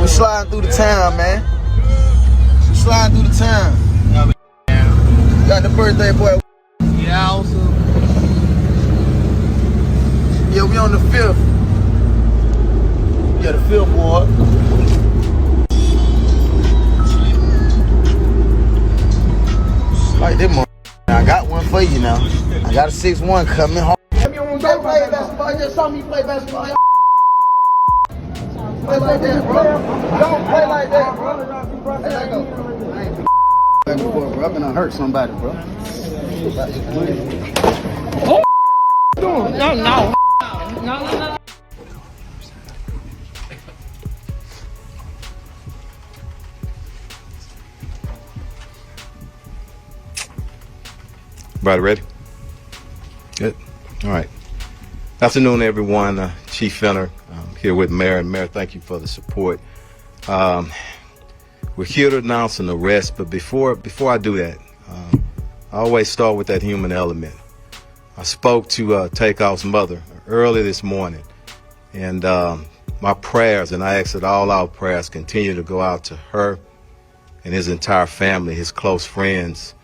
sliding through the town, man. We sliding through the town. Got the birthday boy. Yeah, also. Yeah, we on the 5th. Yeah, the 5th ward. Like this one. I got one for you now. I got a 6-1 coming home. Don't play basketball. You just saw me play basketball. Play like that, bro. Don't play like that, bro. Hey, let go. I ain't back and forth, bro. I'm gonna hurt somebody, bro. Oh, no. Everybody ready? Good. All right. Afternoon, everyone. Chief Fenner here with Mayor. And Mayor, thank you for the support. We're here to announce an arrest, but before I do that, I always start with that human element. I spoke to Takeoff's mother early this morning, and my prayers, and I ask that all our prayers continue to go out to her and his entire family, his close friends,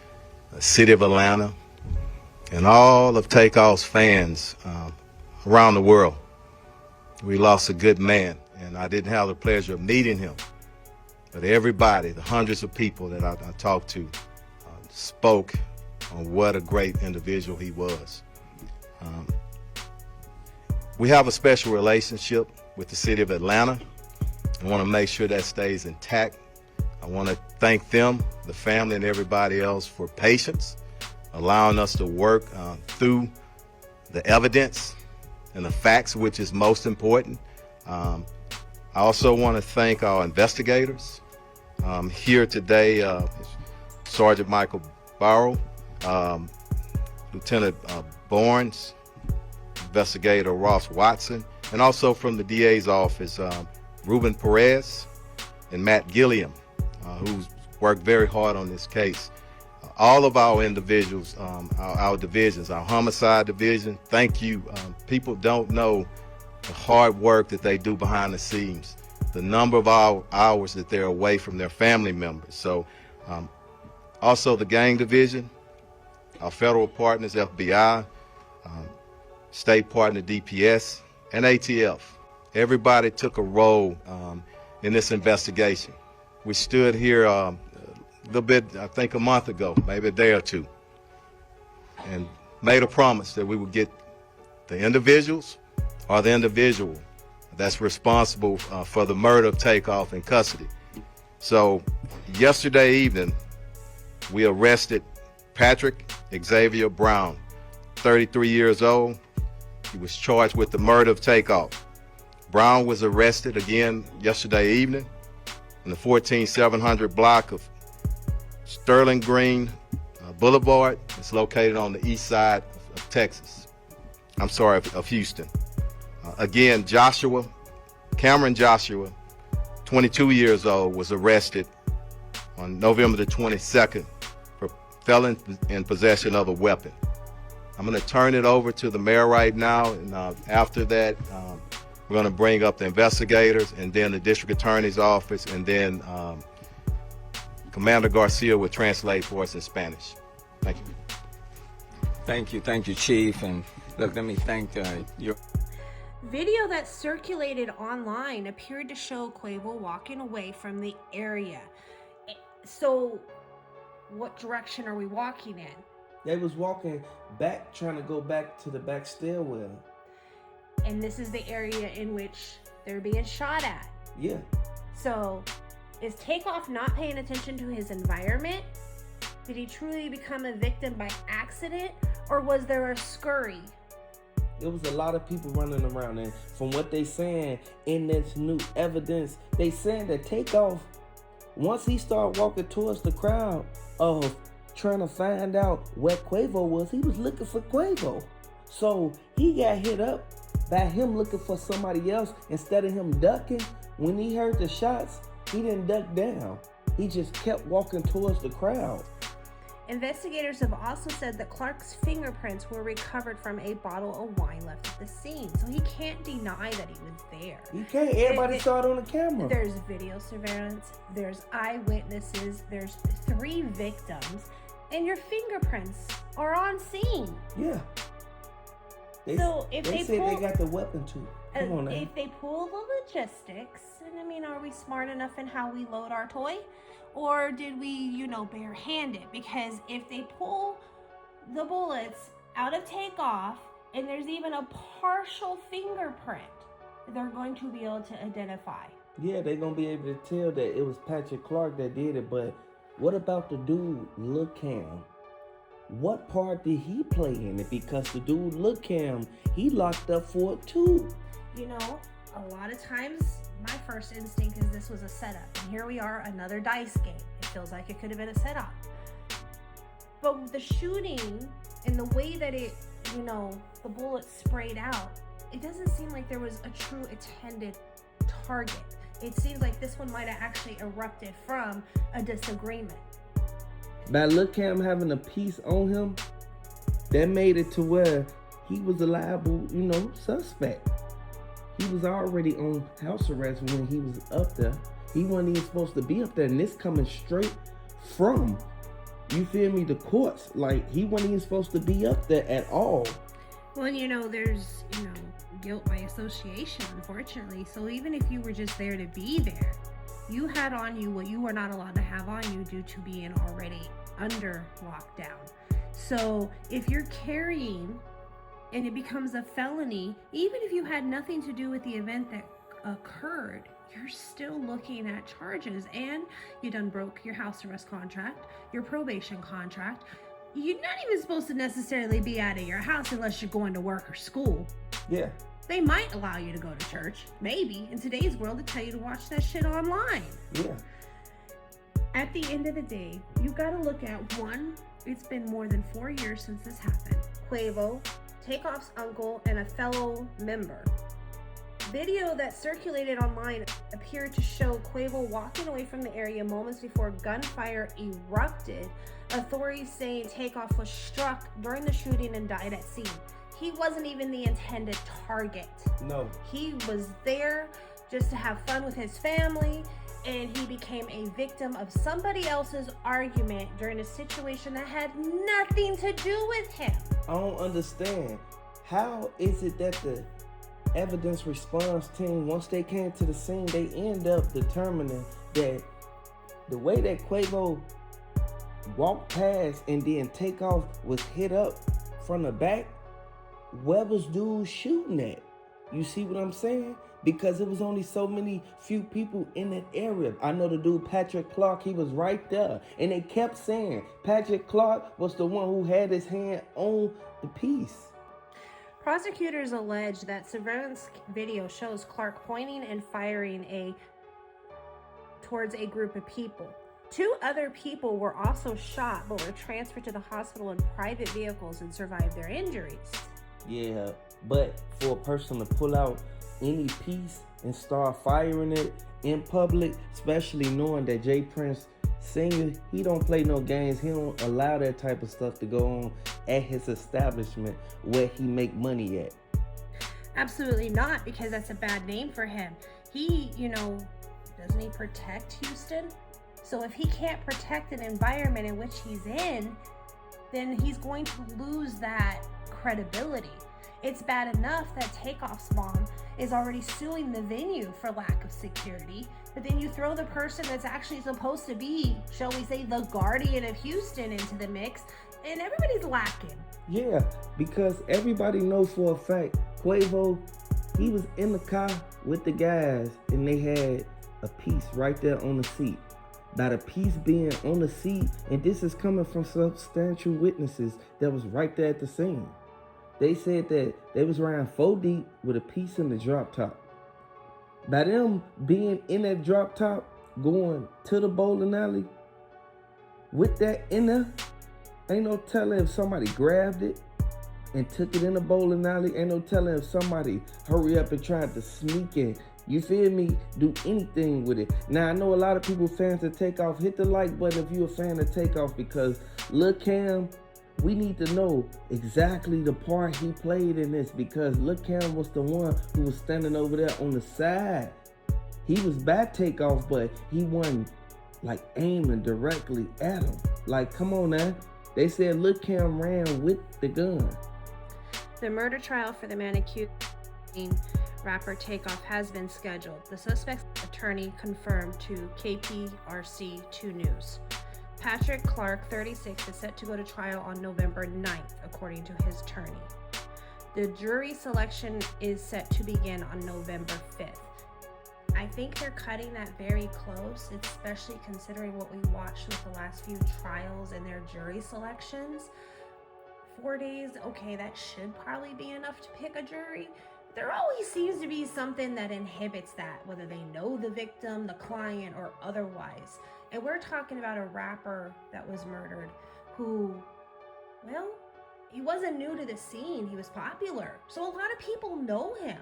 the city of Atlanta, and all of Takeoff's fans around the world. We lost a good man, and I didn't have the pleasure of meeting him. But everybody, the hundreds of people that I talked to, spoke on what a great individual he was. We have a special relationship with the city of Atlanta. I want to make sure that stays intact. I want to thank them, the family, and everybody else for patience, allowing us to work through the evidence and the facts, which is most important. I also want to thank our investigators. Here today, Sergeant Michael Barrow, Lieutenant Barnes, Investigator Ross Watson, and also from the DA's office, Ruben Perez and Matt Gilliam, who's worked very hard on this case. All of our individuals, our divisions, our homicide division, thank you. People don't know the hard work that they do behind the scenes, the number of hours that they're away from their family members. So also the gang division, our federal partners, FBI, state partner DPS, and ATF. Everybody took a role in this investigation. We stood here a little bit, I think a month ago, maybe a day or two, and made a promise that we would get the individuals or the individual that's responsible for the murder of Takeoff in custody. So yesterday evening, we arrested Patrick Xavier Brown, 33 years old. He was charged with the murder of Takeoff. Brown was arrested again yesterday evening in the 14700 block of Sterling Green Boulevard. It's located on the east side of Texas. I'm sorry, of Houston. Again, Cameron Joshua, 22 years old, was arrested on November the 22nd for felon in possession of a weapon. I'm going to turn it over to the mayor right now, and after that, we're going to bring up the investigators and then the district attorney's office, and then Commander Garcia will translate for us in Spanish. Thank you. Thank you, Chief. And look, let me thank your video that circulated online appeared to show Quavo walking away from the area. So, what direction are we walking in? They was walking back, trying to go back to the back stairwell. And this is the area in which they're being shot at. Yeah. So, is Takeoff not paying attention to his environment? Did he truly become a victim by accident, or was there a scurry? There was a lot of people running around, and from what they saying in this new evidence, they saying that Takeoff, once he started walking towards the crowd of trying to find out where Quavo was, he was looking for Quavo. So he got hit up by him looking for somebody else. Instead of him ducking, when he heard the shots, he didn't duck down. He just kept walking towards the crowd. Investigators have also said that Clark's fingerprints were recovered from a bottle of wine left at the scene, so he can't deny that he was there. You can't. Everybody saw it on the camera. There's video surveillance, there's eyewitnesses, there's 3 victims, and your fingerprints are on scene. Yeah. So if they said pull, they got the weapon too. Come on now. if they pull the logistics, and I mean, are we smart enough in how we load our toy? Or did we, barehand it? Because if they pull the bullets out of Takeoff and there's even a partial fingerprint, they're going to be able to identify. Yeah, they're going to be able to tell that it was Patrick Clark that did it. But what about the dude, Lil Cam? What part did he play in it? Because the dude, Lil Cam, he locked up for it too. A lot of times my first instinct is this was a setup. And here we are, another dice game. It feels like it could have been a setup. But with the shooting and the way that it, the bullet sprayed out, it doesn't seem like there was a true intended target. It seems like this one might have actually erupted from a disagreement. By Lil Cam having a piece on him, that made it to where he was a liable, suspect. He was already on house arrest when he was up there. He wasn't even supposed to be up there, and this coming straight from, you feel me, the courts. Like, he wasn't even supposed to be up there at all. Well, there's, guilt by association, unfortunately. So even if you were just there to be there, you had on you what you were not allowed to have on you due to being already under lockdown. So if you're carrying and it becomes a felony, even if you had nothing to do with the event that occurred, you're still looking at charges, and you done broke your house arrest contract, your probation contract. You're not even supposed to necessarily be out of your house unless you're going to work or school. Yeah. They might allow you to go to church. Maybe. In today's world, they tell you to watch that shit online. Yeah. At the end of the day, you got to look at one, it's been more than 4 years since this happened. Quavo, Takeoff's uncle, and a fellow member. Video that circulated online appeared to show Quavo walking away from the area moments before gunfire erupted. Authorities saying Takeoff was struck during the shooting and died at scene. He wasn't even the intended target. No. He was there just to have fun with his family, and he became a victim of somebody else's argument during a situation that had nothing to do with him. I don't understand. How is it that the evidence response team, once they came to the scene, they end up determining that the way that Quavo walked past and then Takeoff was hit up from the back, where was dude shooting at? You see what I'm saying? Because it was only so many few people in that area. I know the dude Patrick Clark, he was right there. And they kept saying Patrick Clark was the one who had his hand on the piece. Prosecutors allege that surveillance video shows Clark pointing and firing towards a group of people. 2 other people were also shot but were transferred to the hospital in private vehicles and survived their injuries. Yeah, but for a person to pull out any piece and start firing it in public, especially knowing that Jay Prince Sr., he don't play no games. He don't allow that type of stuff to go on at his establishment where he make money at. Absolutely not, because that's a bad name for him. He, doesn't he protect Houston? So if he can't protect an environment in which he's in, then he's going to lose that credibility. It's bad enough that Takeoff's mom is already suing the venue for lack of security, but then you throw the person that's actually supposed to be, shall we say, the guardian of Houston into the mix, and everybody's lacking. Yeah, because everybody knows for a fact, Quavo, he was in the car with the guys and they had a piece right there on the seat. By the piece being on the seat, and this is coming from substantial witnesses that was right there at the scene. They said that they was around 4 deep with a piece in the drop top. By them being in that drop top, going to the bowling alley, with that in there, ain't no telling if somebody grabbed it and took it in the bowling alley. Ain't no telling if somebody hurry up and tried to sneak and You feel me? Do anything with it. Now, I know a lot of people fans of TAKEOFF. Hit the like button if you're a fan of TAKEOFF, because Lil Cam, we need to know exactly the part he played in this, because Lil Cam was the one who was standing over there on the side. He was back TAKEOFF, but he wasn't like aiming directly at him. Like, come on now. They said Lil Cam ran with the gun. The murder trial for the man accused rapper TAKEOFF has been scheduled. The suspect's attorney confirmed to KPRC 2 News. Patrick Clark, 36, is set to go to trial on November 9th, according to his attorney. The jury selection is set to begin on November 5th. I think they're cutting that very close, especially considering what we watched with the last few trials and their jury selections. 4 days, okay, that should probably be enough to pick a jury. There always seems to be something that inhibits that, whether they know the victim, the client, or otherwise. And we're talking about a rapper that was murdered who, well, he wasn't new to the scene. He was popular. So a lot of people know him.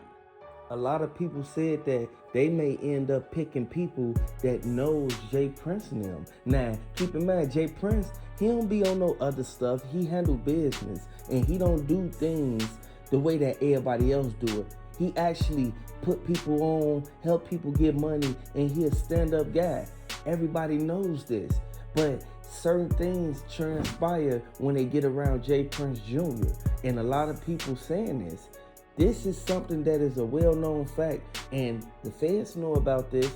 A lot of people said that they may end up picking people that knows Jay Prince and them. Now, keep in mind, Jay Prince, he don't be on no other stuff. He handle business, and he don't do things the way that everybody else do it. He actually put people on, help people get money, and he a stand-up guy. Everybody knows this, but certain things transpire when they get around Jay Prince Jr. And a lot of people saying this. This is something that is a well-known fact, and the feds know about this.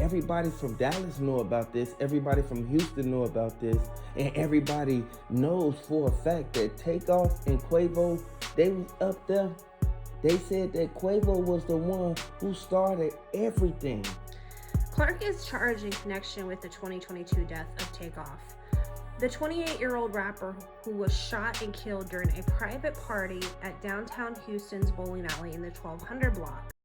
Everybody from Dallas know about this. Everybody from Houston know about this. And everybody knows for a fact that TAKEOFF and Quavo, they was up there. They said that Quavo was the one who started everything. Clark is charged in connection with the 2022 death of TAKEOFF. The 28-year-old rapper who was shot and killed during a private party at downtown Houston's bowling alley in the 1200 block.